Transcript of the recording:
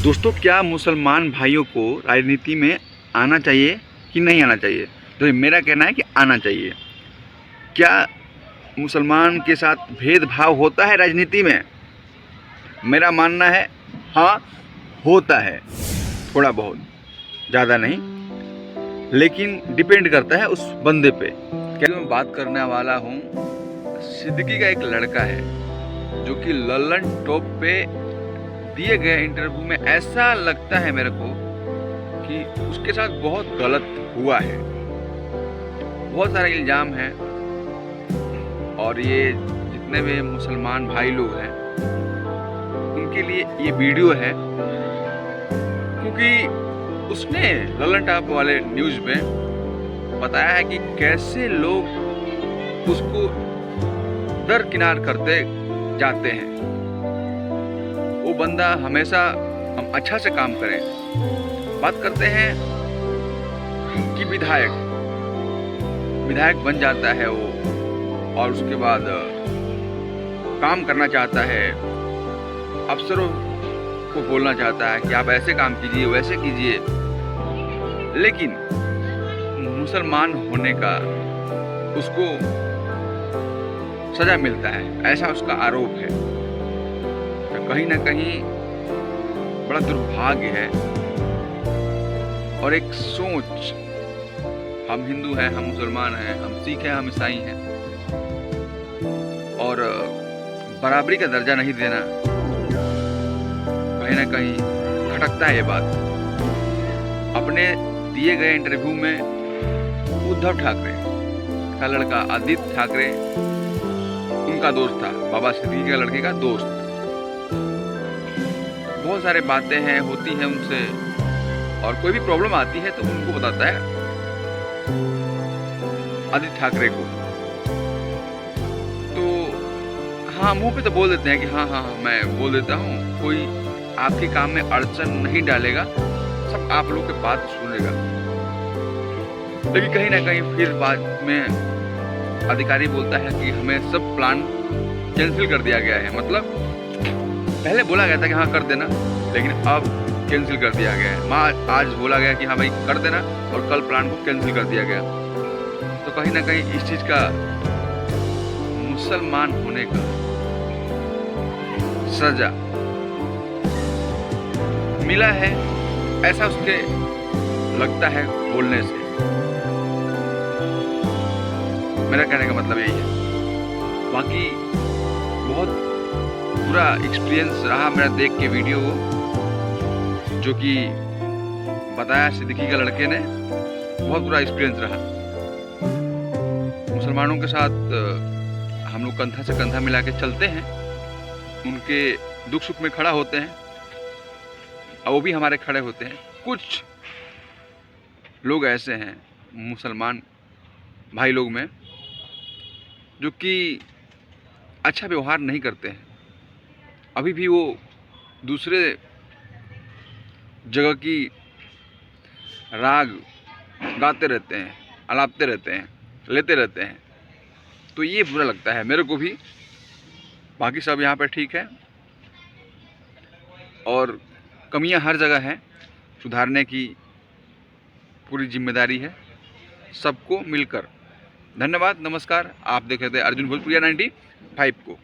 दोस्तों, क्या मुसलमान भाइयों को राजनीति में आना चाहिए कि नहीं आना चाहिए? तो मेरा कहना है कि आना चाहिए। क्या मुसलमान के साथ भेदभाव होता है राजनीति में? मेरा मानना है हाँ, होता है, थोड़ा बहुत, ज़्यादा नहीं, लेकिन डिपेंड करता है उस बंदे पे। क्या मैं बात करने वाला हूँ, सिद्दीकी का एक लड़का है जो कि लल्लन टॉप पे दिए गए इंटरव्यू में ऐसा लगता है मेरे को कि उसके साथ बहुत गलत हुआ है। बहुत सारे इल्ज़ाम हैं और ये जितने भी मुसलमान भाई लोग हैं उनके लिए ये वीडियो है, क्योंकि उसने लल्लन टॉप वाले न्यूज़ में बताया है कि कैसे लोग उसको दरकिनार करते जाते हैं। वो बंदा हमेशा हम अच्छा से काम करें। बात करते हैं कि विधायक बन जाता है वो, और उसके बाद काम करना चाहता है, अफसरों को बोलना चाहता है कि आप ऐसे काम कीजिए, वैसे कीजिए, लेकिन मुसलमान होने का उसको सजा मिलता है, ऐसा उसका आरोप है। तो कहीं ना कहीं बड़ा दुर्भाग्य है और एक सोच, हम हिंदू हैं, हम मुसलमान हैं, हम सिख हैं, हम ईसाई हैं, और बराबरी का दर्जा नहीं देना, कहीं ना कहीं खटकता है ये बात। अपने दिए गए इंटरव्यू में उद्धव ठाकरे का लड़का आदित्य ठाकरे उनका दोस्त था, बाबा सिद्दीकी के लड़के का दोस्त। बहुत सारे बातें हैं, होती हैं उनसे, और कोई भी प्रॉब्लम आती है तो उनको बताता है आदित्य ठाकरे को। तो हाँ, मुंह पे तो बोल देते हैं कि हाँ हाँ मैं बोल देता हूँ, कोई आपके काम में अड़चन नहीं डालेगा, सब आप लोग की बात सुनेगा। लेकिन कहीं ना कहीं फिर बाद में अधिकारी बोलता है कि हमें सब प्लान कैंसिल कर दिया गया है। मतलब पहले बोला गया था कि हाँ कर देना, लेकिन अब कैंसिल कर दिया गया है। आज बोला गया कि हाँ भाई कर देना, और कल प्लान को कैंसिल कर दिया गया। तो कहीं ना कहीं इस चीज़ का, मुसलमान होने का सजा मिला है, ऐसा उसके लगता है बोलने से। मेरा कहने का मतलब यही है। बाकी बहुत बुरा एक्सपीरियंस रहा मेरा देख के वीडियो को, जो कि बताया सिद्दीकी के लड़के ने, बहुत बुरा एक्सपीरियंस रहा। मुसलमानों के साथ हम लोग कंधा से कंधा मिला के चलते हैं, उनके दुख सुख में खड़ा होते हैं, और वो भी हमारे खड़े होते हैं। कुछ लोग ऐसे हैं मुसलमान भाई लोग में जो कि अच्छा व्यवहार नहीं करते हैं। अभी भी वो दूसरे जगह की राग गाते रहते हैं, अलापते रहते हैं, लेते रहते हैं। तो ये बुरा लगता है मेरे को भी। बाकी सब यहाँ पर ठीक है, और कमियां हर जगह हैं, सुधारने की पूरी जिम्मेदारी है सबको मिलकर। धन्यवाद, नमस्कार। आप देख रहे थे अर्जुन भोजपुरिया 95 को।